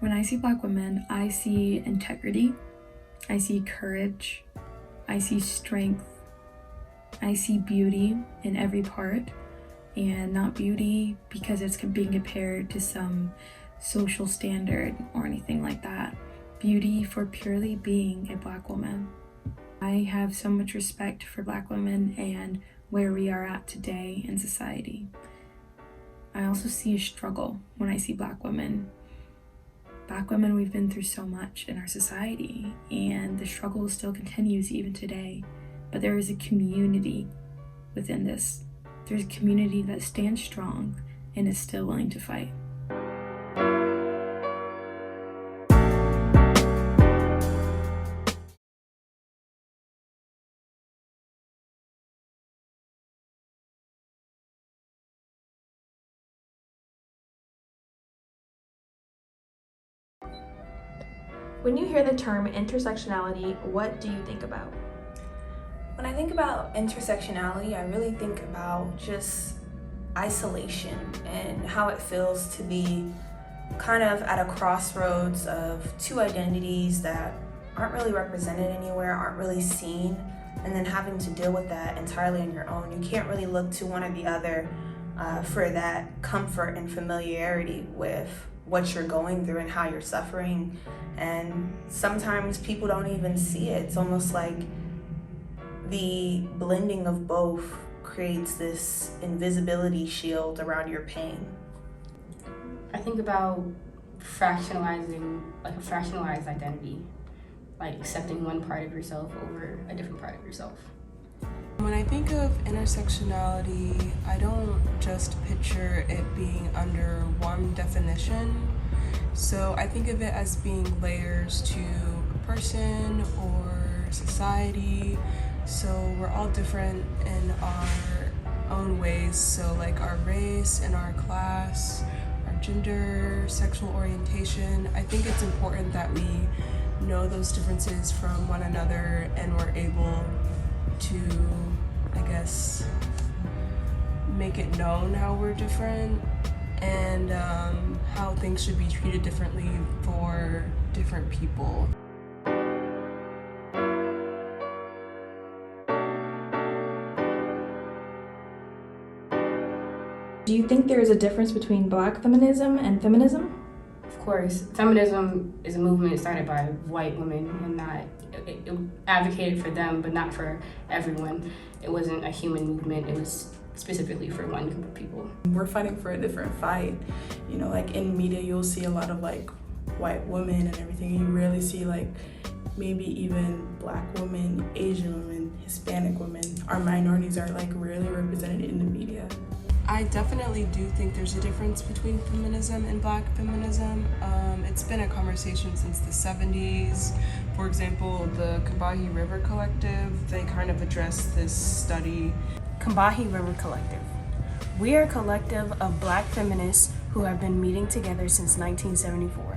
When I see Black women, I see integrity, I see courage, I see strength, I see beauty in every part, and not beauty because it's being compared to some social standard or anything like that. Beauty for purely being a Black woman. I have so much respect for Black women and where we are at today in society. I also see a struggle when I see Black women. Black women, we've been through so much in our society, and the struggle still continues even today. But there is a community within this. There's a community that stands strong and is still willing to fight. When you hear the term intersectionality, what do you think about? When I think about intersectionality, I really think about just isolation and how it feels to be kind of at a crossroads of two identities that aren't really represented anywhere, aren't really seen, and then having to deal with that entirely on your own. You can't really look to one or the other for that comfort and familiarity with what you're going through and how you're suffering. And sometimes people don't even see it. It's almost like the blending of both creates this invisibility shield around your pain. I think about fractionalizing, like a fractionalized identity, like accepting one part of yourself over a different part of yourself. When I think of intersectionality, I don't just picture it being under one definition. So I think of it as being layers to a person or society. So we're all different in our own ways. So like our race and our class, our gender, sexual orientation. I think it's important that we know those differences from one another and we're able to, I guess, make it known how we're different and how things should be treated differently for different people. Do you think there is a difference between Black feminism and feminism? Of course, feminism is a movement started by white women, and that it advocated for them, but not for everyone. It wasn't a human movement. It was specifically for one group of people. We're fighting for a different fight. You know, like in media, you'll see a lot of like white women and everything. You rarely see like maybe even Black women, Asian women, Hispanic women. Our minorities are like rarely represented in the media. I definitely do think there's a difference between feminism and Black feminism. It's been a conversation since the 70s. For example, the Combahee River Collective, they kind of addressed this study. Combahee River Collective. We are a collective of Black feminists who have been meeting together since 1974.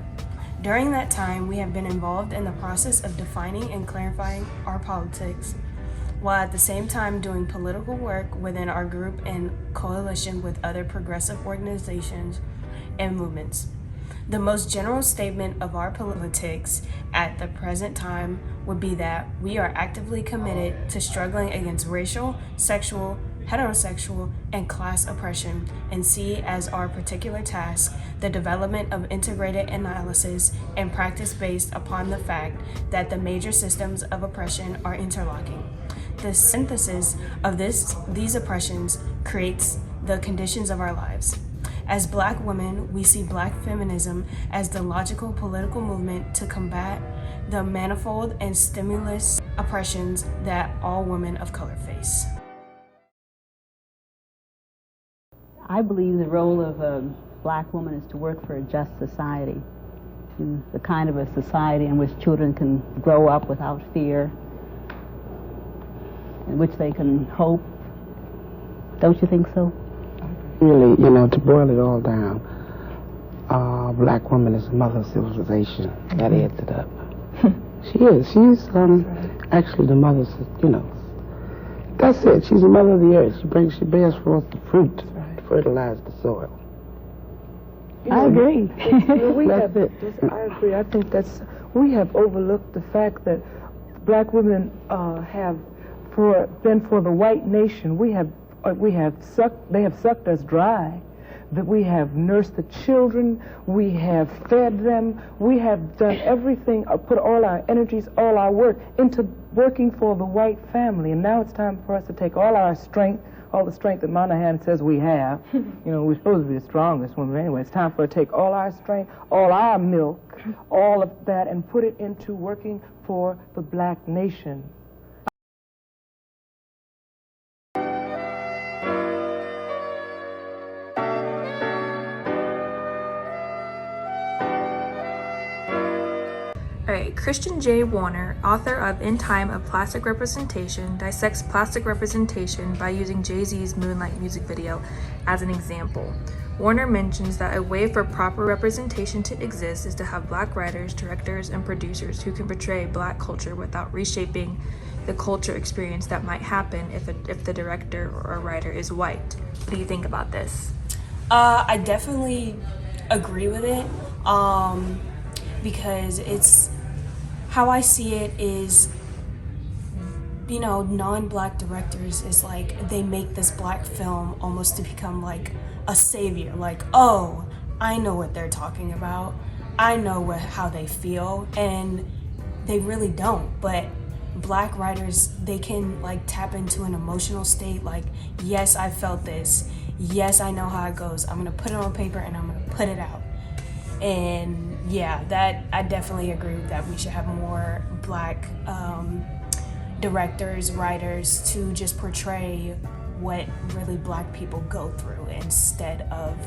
During that time, we have been involved in the process of defining and clarifying our politics, while at the same time doing political work within our group in coalition with other progressive organizations and movements. The most general statement of our politics at the present time would be that we are actively committed to struggling against racial, sexual, heterosexual, and class oppression, and see as our particular task the development of integrated analysis and practice based upon the fact that the major systems of oppression are interlocking. The synthesis of these oppressions creates the conditions of our lives. As Black women, we see Black feminism as the logical political movement to combat the manifold and stimulus oppressions that all women of color face. I believe the role of a Black woman is to work for a just society, the kind of a society in which children can grow up without fear, in which they can hope. Don't you think so? Really, to boil it all down, Black woman is the mother of civilization. That adds it up. She is. She's actually the mother, that's it. She's the mother of the earth. She bears forth the fruit to fertilize the soil. I agree. I agree. I think we have overlooked the fact that black women have been for the white nation. They have sucked us dry. That we have nursed the children, we have fed them, we have done everything, put all our energies, all our work into working for the white family. And now it's time for us to take all our strength, all the strength that Monahan says we have. We're supposed to be the strongest women anyway. It's time for us to take all our strength, all our milk, all of that, and put it into working for the black nation. Alright, Christian J. Warner, author of In Time of Plastic Representation, dissects plastic representation by using Jay-Z's Moonlight music video as an example. Warner mentions that a way for proper representation to exist is to have black writers, directors, and producers who can portray black culture without reshaping the culture experience that might happen if the director or writer is white. What do you think about this? I definitely agree with it, because it's how I see it is, non-black directors is like they make this black film almost to become like a savior, like, oh, I know what they're talking about, I know how they feel, and they really don't. But black writers, they can like tap into an emotional state, like, yes, I felt this, yes, I know how it goes, I'm gonna put it on paper and I'm gonna put it out. And yeah, that I definitely agree with that. We should have more black directors, writers to just portray what really black people go through instead of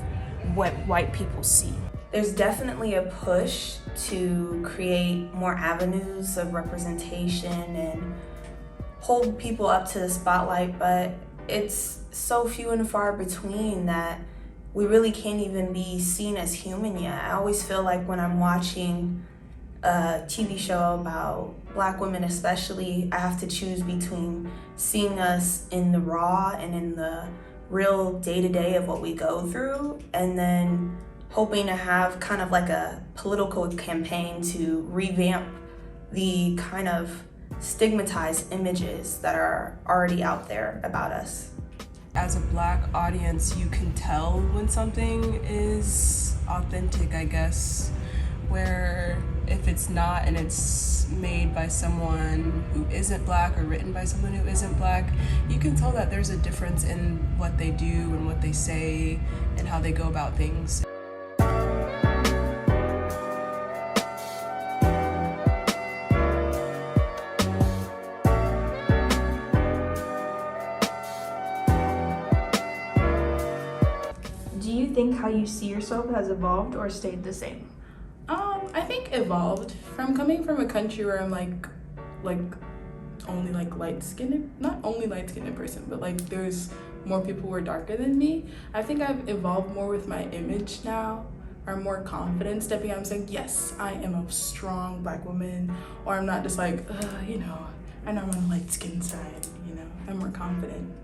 what white people see. There's definitely a push to create more avenues of representation and hold people up to the spotlight, but it's so few and far between that we really can't even be seen as human yet. I always feel like when I'm watching a TV show about black women especially, I have to choose between seeing us in the raw and in the real day-to-day of what we go through, and then hoping to have kind of like a political campaign to revamp the kind of stigmatized images that are already out there about us. As a black audience, you can tell when something is authentic, I guess, where if it's not and it's made by someone who isn't black or written by someone who isn't black, you can tell that there's a difference in what they do and what they say and how they go about things. Do you think how you see yourself has evolved or stayed the same? I think evolved. From coming from a country where I'm like only like light-skinned, not only light-skinned person, but like there's more people who are darker than me. I think I've evolved more with my image now, or more confident stepping out and saying, yes, I am a strong black woman, or I'm not just like, I know I'm on the light-skinned side, I'm more confident.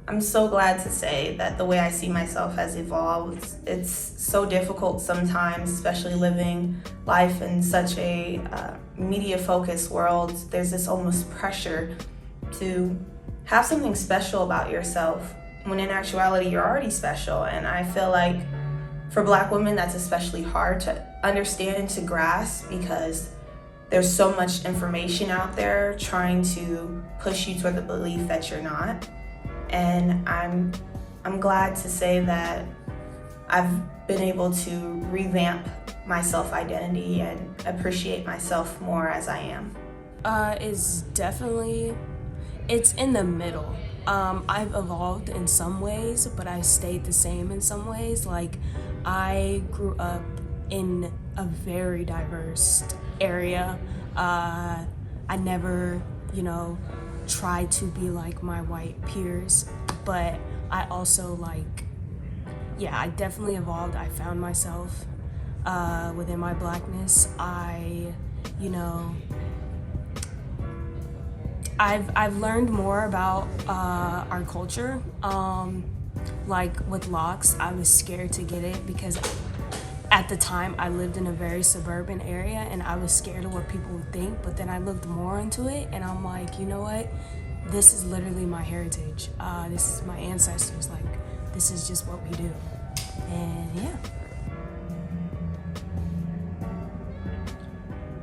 I'm so glad to say that the way I see myself has evolved. It's so difficult sometimes, especially living life in such a media-focused world. There's this almost pressure to have something special about yourself, when in actuality you're already special. And I feel like for black women that's especially hard to understand and to grasp, because there's so much information out there trying to push you toward the belief that you're not. And I'm glad to say that I've been able to revamp my self-identity and appreciate myself more as I am. It's in the middle. I've evolved in some ways, but I stayed the same in some ways. Like, I grew up in a very diverse area. I never, try to be like my white peers, but I also I definitely evolved. I found myself within my blackness. I've learned more about our culture. Like with locks, I was scared to get it because at the time I lived in a very suburban area and I was scared of what people would think, but then I looked more into it and I'm like, you know what? This is literally my heritage. This is my ancestors. Like, this is just what we do. And yeah.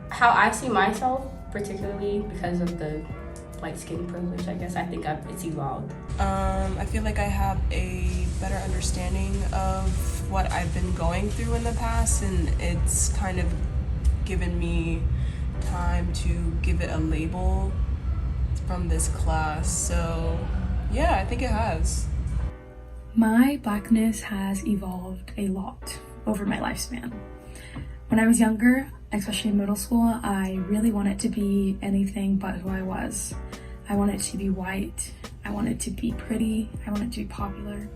How I see myself, particularly because of the light skin privilege, I guess, I think it's evolved. I feel like I have a better understanding of what I've been going through in the past, and it's kind of given me time to give it a label from this class. So yeah, I think it has. My blackness has evolved a lot over my lifespan. When I was younger, especially in middle school, I really wanted to be anything but who I was. I wanted to be white, I wanted to be pretty, I wanted to be popular.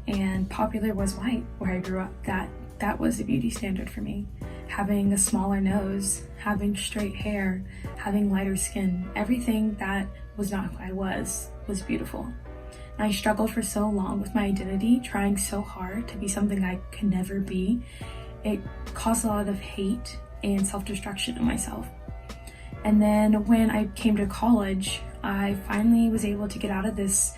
And popular was white, where I grew up. That was a beauty standard for me. Having a smaller nose, having straight hair, having lighter skin, everything that was not who I was beautiful. And I struggled for so long with my identity, trying so hard to be something I could never be. It caused a lot of hate and self-destruction in myself. And then when I came to college, I finally was able to get out of this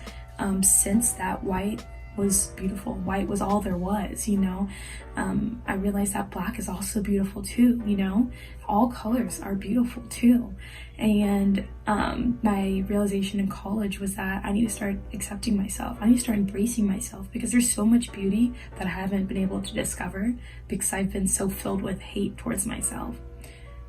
sense that white was beautiful. White was all there was, you know. I realized that black is also beautiful too, you know. All colors are beautiful too. And my realization in college was that I need to start accepting myself. I need to start embracing myself, because there's so much beauty that I haven't been able to discover because I've been so filled with hate towards myself.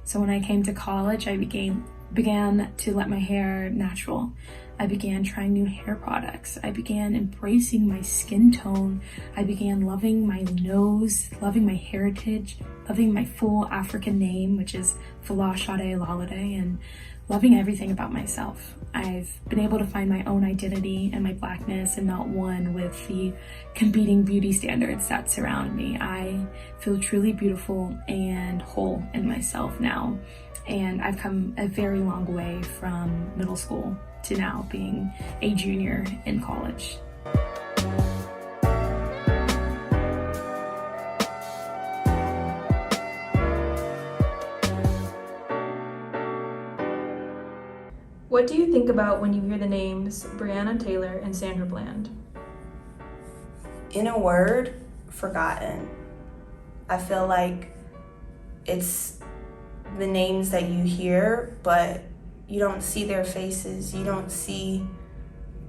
So when I came to college, I began to let my hair natural. I began trying new hair products. I began embracing my skin tone. I began loving my nose, loving my heritage, loving my full African name, which is Falashade Lalade, and loving everything about myself. I've been able to find my own identity and my blackness, and not one with the competing beauty standards that surround me. I feel truly beautiful and whole in myself now. And I've come a very long way from middle school to now being a junior in college. What do you think about when you hear the names Breonna Taylor and Sandra Bland? In a word, forgotten. I feel like it's the names that you hear, but you don't see their faces. You don't see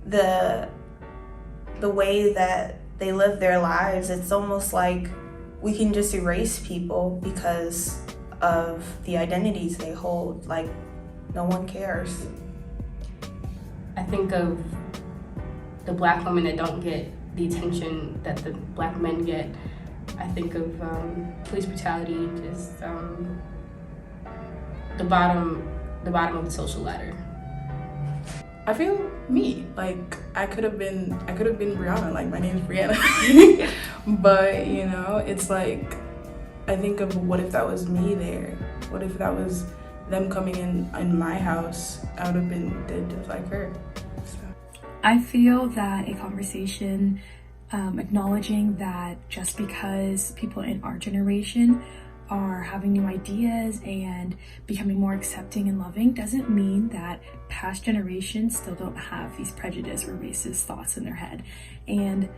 the way that they live their lives. It's almost like we can just erase people because of the identities they hold. Like, no one cares. I think of the black women that don't get the attention that the black men get. I think of police brutality, just the bottom of the social ladder. I feel me. Like, I could have been Brianna. Like, my name is Brianna. But, you know, it's like, I think of what if that was me there? What if that was them coming in my house? I would have been dead just like her. So. I feel that a conversation acknowledging that just because people in our generation are having new ideas and becoming more accepting and loving doesn't mean that past generations still don't have these prejudice or racist thoughts in their head. And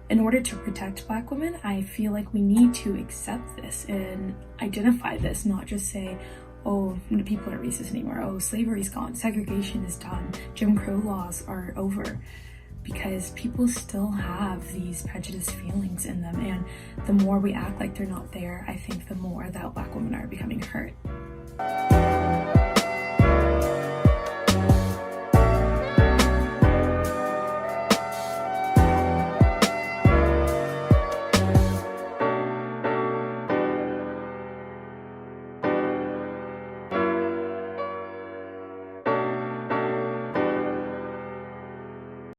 in order to protect black women, I feel like we need to accept this and identify this, not just say, oh, people aren't racist anymore, oh, slavery's gone, segregation is done, Jim Crow laws are over. Because people still have these prejudiced feelings in them, and the more we act like they're not there, I think the more that black women are becoming hurt.